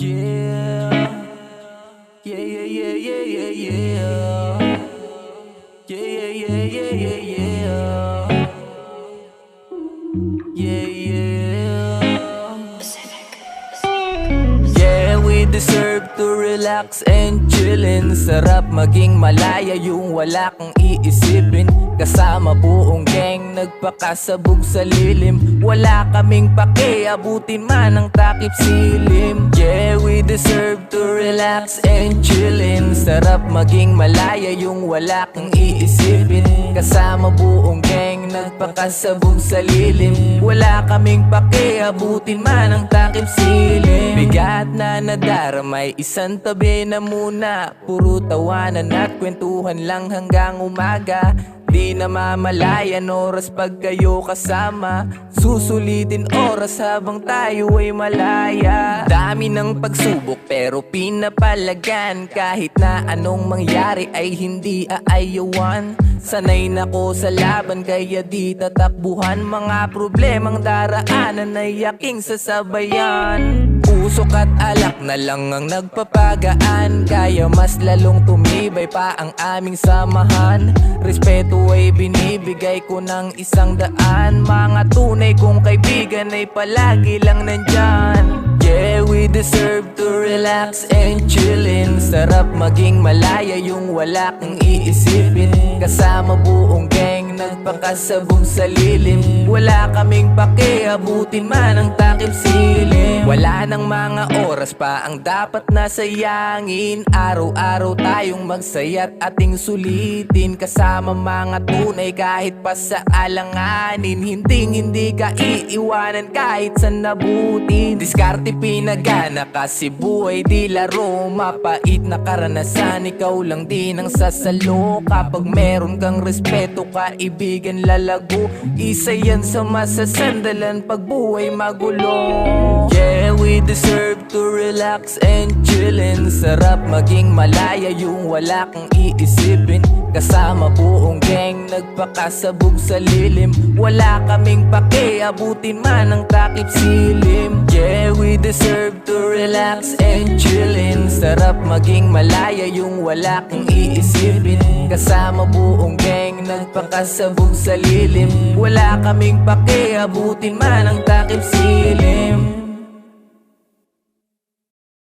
Yeah, yeah, yeah, yeah, yeah, yeah, yeah. Yeah, yeah, yeah, yeah, yeah, yeah. Yeah, yeah. Yeah, we deserve to relax and chillin'. Sarap maging malaya yung wala kang iisipin. Kasama buong gang, nagpakasabog sa lilim. Wala kaming pake, abutin man ang takip silim. Yeah, we deserve to relax and chillin'. Sarap maging malaya yung wala kang iisipin. Kasama buong gang, nagpakasabog sa lilim. Wala kaming pake, abutin man ang takip silim. Bigat na nadaramay, isang tabi na muna. Puro tawanan at kwentuhan lang hanggang umaga. Di na mamalayan oras pag kayo kasama. Susulitin oras habang tayo ay malaya. Dami ng pagsubok pero pinapalagan. Kahit na anong mangyari ay hindi aayawan. Sanay na ko sa laban kaya di tatakbuhan. Mga problemang daraanan ay aking sasabayan. Usok at alak na lang ang nagpapagaan. Kaya mas lalong tumibay pa ang aming samahan. Respeto ay binibigay ko ng 100. Mga tunay kong kaibigan ay palagi lang nandyan. Yeah, we deserve to relax and chillin'. Sarap maging malaya yung wala kang iisipin. Kasama buong gang, nagpakasabog sa lilim. Wala kaming pake, abutin man ang takip silim. Wala nang mga oras pa ang dapat nasayangin. Araw-araw tayong magsaya't ating sulitin. Kasama mga tunay kahit pa sa alanganin. Hindi ka iiwanan kahit sa nabutin. Diskarte pinagana kasi buhay di laro. Mapait na karanasan, ikaw lang din ang sasalo. Kapag meron kang respeto, kaibigan lalago. Isa yan sa masasandalan pag buhay magulo. Yeah, we deserve to relax and chillin'. Sarap maging malaya yung wala kang iisipin. Kasama buong gang, nagpakasabog sa lilim. Wala kaming pake, abutin man ang takip silim. Yeah, we deserve to relax and chillin'. Sarap maging malaya yung wala kang iisipin. Kasama buong gang, nagpakasabog sa lilim. Wala kaming pake, abutin man ang takip silim.